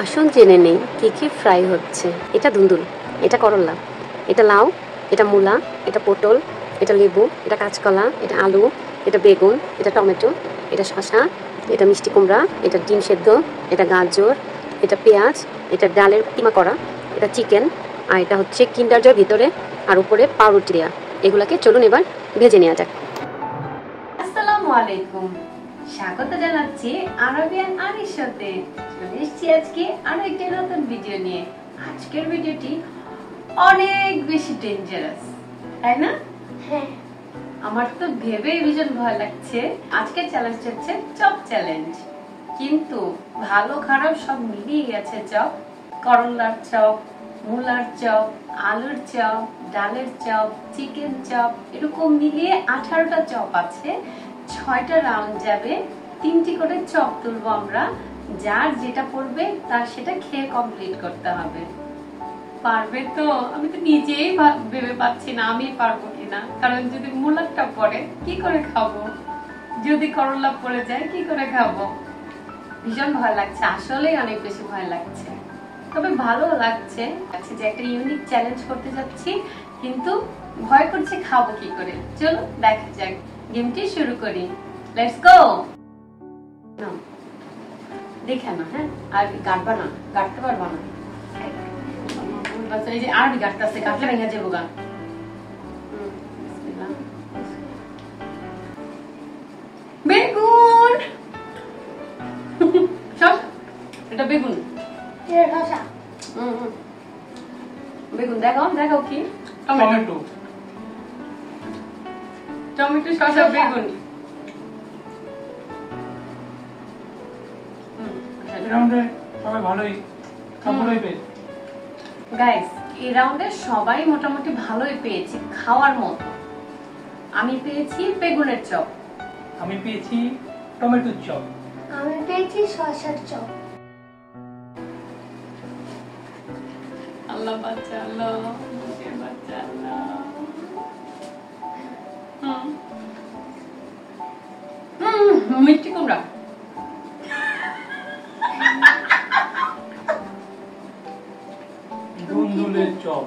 আসুন জেনে নেই কী কী ফ্রাই হচ্ছে। এটা ধুন্দুল, এটা করলা, এটা লাউ, এটা মূলা, এটা পটল, এটা লেবু, এটা কাঁচকলা, এটা আলু, এটা বেগুন, এটা টমেটো, এটা শসা, এটা মিষ্টি কুমড়া, এটা ডিম সেদ্ধ, এটা গাজর, এটা পেঁয়াজ, এটা ডালের কিমা করা, এটা চিকেন, আর এটা হচ্ছে কিন্ডার জয় ভিতরে, আর উপরে পাউরুটি দেওয়া। এগুলাকে চলুন এবার ভেজে নেওয়া যাক। আসসালামু আলাইকুম, স্বাগত জানাচ্ছি আরবিয়ান আরির সাথে। চলে এসেছি আজকে আরো একটা নতুন ভিডিও নিয়ে। আজকের ভিডিওটি অনেক বেশি ডেঞ্জারাস, তাই না? হ্যাঁ, আমার তো ভেবেই ভীষণ ভয় লাগছে। আজকের চ্যালেঞ্জ হচ্ছে চপ চ্যালেঞ্জ, কিন্তু ভালো খারাপ সব মিলিয়ে গেছে চপ। করলার চপ, মূলার চপ, আলুর চপ, ডালের চপ, চিকেন চপ, এরকম মিলিয়ে 18টা চপ আছে। 6টা রাউন্ড যাবে, 3টি করে চপ তুলবো আমরা। যার যেটা পড়বে তার সেটা খেয়ে কমপ্লিট করতে হবে। পারবে তো? আমি তো নিজেই ভেবে পাচ্ছি না আমি পারবো কিনা, কারণ যদি মূলাটা পড়ে কি করে খাবো, যদি করলা পড়ে যায় কি করে খাবো। ভীষণ ভয় লাগছে, আসলেই অনেক বেশি ভয় লাগছে, তবে ভালো লাগছে যে একটা ইউনিক চ্যালেঞ্জ করতে যাচ্ছি, কিন্তু ভয় করছে খাবো কি করে। চলো দেখা যাক, গেমটি শুরু করি। Let's go. দেখে না, হ্যাঁ, আর কাটবা না, কাটতে পারবা না। এই যে আর গাটতেছে, কাটলে ভেঙে যাবো গা। বেগুন, সব এটা বেগুন, বেগুন দেখাও, দেখাও কি? টমেটো, টমেটো, শসা, বেগুন। গাইস, এই রাউন্ডে সবাই মোটামুটি ভালোই পেয়েছি, খাওয়ার মতো। আমি পেয়েছি বেগুনের চপ, আমি পেয়েছি টমেটোর চপ, আমি পেয়েছি শসার চপ। আল্লাহ বাঁচালো, মুখে বাঁচালো। মিষ্টি কুমড়া, ধুন্দুলের চপ,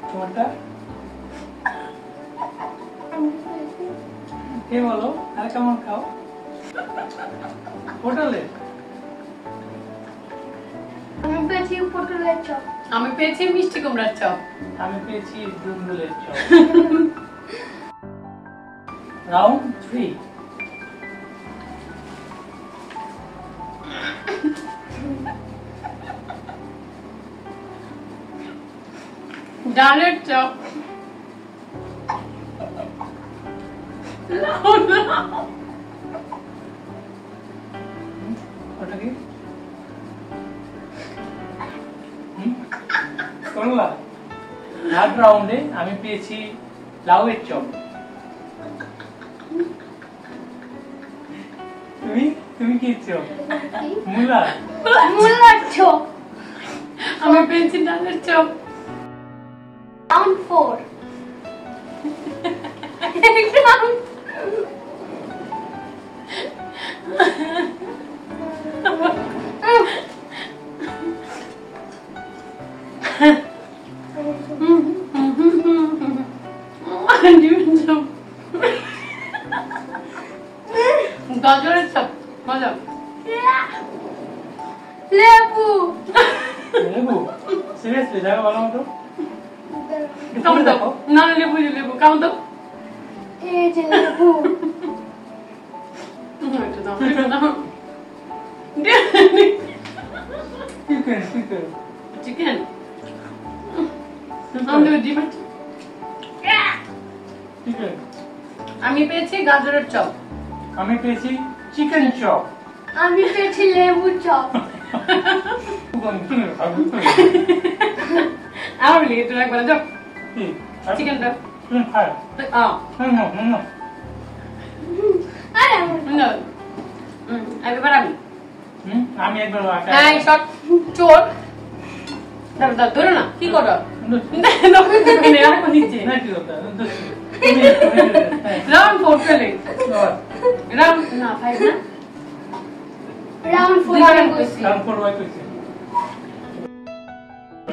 তোমারটা কে বলো? আর কেমন খাও? পটলের, আমি পেয়েছি পটলের চপ। আমি পেয়েছি মিষ্টি কুমড়ার চপ, আমি পেয়েছি ধুন্দুলের চপ। রাউন্ড 3। ডালের চপ। ওটা কি? করলা। থার্ড রাউন্ডে আমি পেয়েছি লাউয়ের চপ। তুমি তুমি কি চপ? মূলা, মূলার চপ। আমি পেয়েছি ডালের চপ। রাউন্ড 4। গাজরের চপ, মজা। লেবু, লেবু। সিরিয়াসলি দেখো ভালো মতো। কামড় দাও না, লেবু, লেবু কামড় দাও। এই যে লেবু। একটু দাও, একটু দাও। Chicken, chicken, chicken. আমাদের ডিমের চপ। চিকেন। আমি পেয়েছি গাজরের চপ। আমি পেয়েছি চিকেন চপ। আমি পেয়েছি লেবু চপ। আমার লিয়ে একটু রাখবে না, চপ। চিকেনটা এবার আমি একবার চোর ধরো না, কি করো? রাউন্ড 4 ফেলে, রাউন্ড না 5 না। রাউন্ড 4 দুইবার আমি আমি বলছি। কইছি। রাউন্ড 4 ওয়াই কইছে।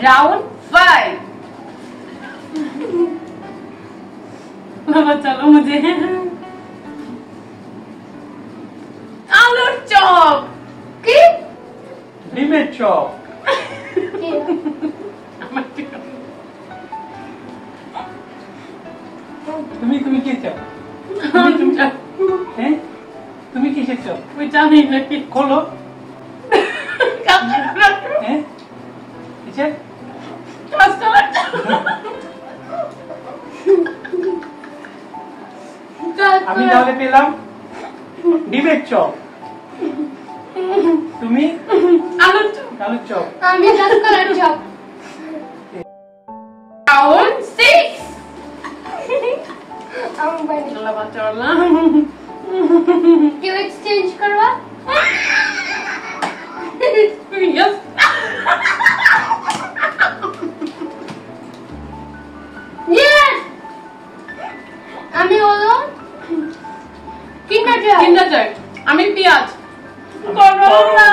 রাউন্ড 5 বাবা চলো মুঝে আলুর চপ কি? ডিমের চপ। কি? তুমি কি চাও? হ্যাঁ তুমি কি চাও? ওই জানি নাকি খোলো। হ্যাঁ কিসে? আমি তাহলে পেলাম ডিমের চপ, তুমি আলুর চপ। আলুর চপ। আমি কাঁচকলার চপ। রাউন্ড 6 আমি পাইনি। চলো বাচ্চারা কেউ এক্সচেঞ্জ করবা? Yes. Yes! আমি হলো কিন্ডার জয়। কিন্ডার জয়। আমি পেঁয়াজ। করলা।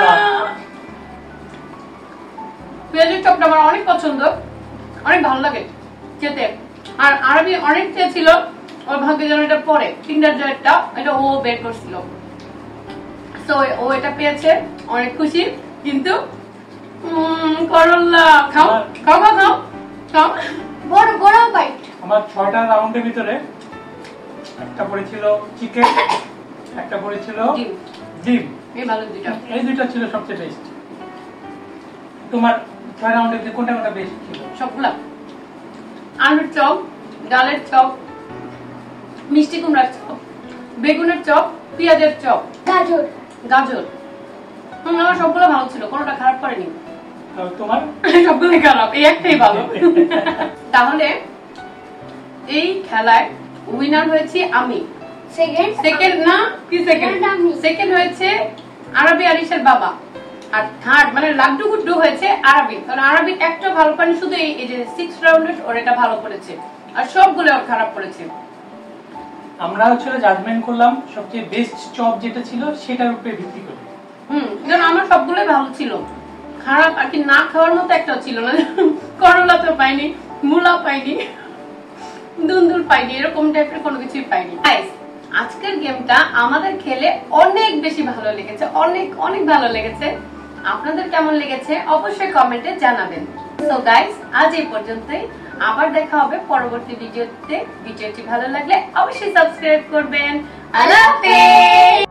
পেঁয়াজের চপটা আমার অনেক পছন্দ, অনেক ভালো লাগে খেতে। আর আরবি অনেক চেয়েছিল ওর ভাগ্যে যেন এটা পরে কিন্ডার জয়টা, এটা ও বের করছিল, তো ও এটা পেয়েছে, অনেক খুশি। কিন্তু করলা খাও খাও খাও খাও খাও। বড় বড় বাইট। আমার 6টা রাউন্ডের ভিতরে একটা পড়েছিল চিকেন, একটা পড়েছিল ডিম। ডিম। এই ভালো দুইটা। এই দুইটা ছিল সবচেয়ে বেস্ট। তোমার 6 রাউন্ডের ভিতরে কোনটা কোনটা বেস্ট ছিল? সবগুলা আলুর চপ, ডালের চপ, মিষ্টি কুমড়ার চপ, বেগুনের চপ, পেঁয়াজের চপ, গাজর। গাজর। আমার সবগুলো ভালো ছিল, কোনোটা খারাপ করেনি। আর তোমার? সবগুলোই খারাপ, এই একটাই ভালো। তাহলে এই খেলায় উইনার হয়েছি আমি। সেকেন্ড। সেকেন্ড না কি সেকেন্ড? Second আমি। সেকেন্ড হয়েছে আরবি আরিশের বাবা। আর থার্ড মানে লাড্ডু গুড্ডু হয়েছে আরবি। কারণ আরবি একটা ভালো করেনি, শুধু এই যে 6 রাউন্ডে ওর এটা ভালো করেছে, আর সবগুলো ওর খারাপ করেছে। আমরা হচ্ছে জাজমেন্ট করলাম সবচেয়ে বেস্ট চপ যেটা ছিল সেটার উপরে ভিত্তি করে। কারণ আমার সবগুলোই ভালো ছিল, খারাপ আর কি না খাওয়ার মতো একটাও ছিল না। করলা তো পাইনি, মূলা পাইনি, দুন্দুল পাইনি, এরকম টাইপের কোনো কিছুই পাইনি। Guys, আজকের গেমটা আমাদের খেলে অনেক বেশি ভালো লেগেছে, অনেক অনেক ভালো লেগেছে। আপনাদের কেমন লেগেছে অবশ্যই কমেন্টে জানাবেন। সো গাইস, আজ এই পর্যন্তই। আবার দেখা হবে পরবর্তী ভিডিওতে। ভিডিওটি ভালো লাগলে অবশ্যই সাবস্ক্রাইব করবেন। আল্লাহ হাফেজ।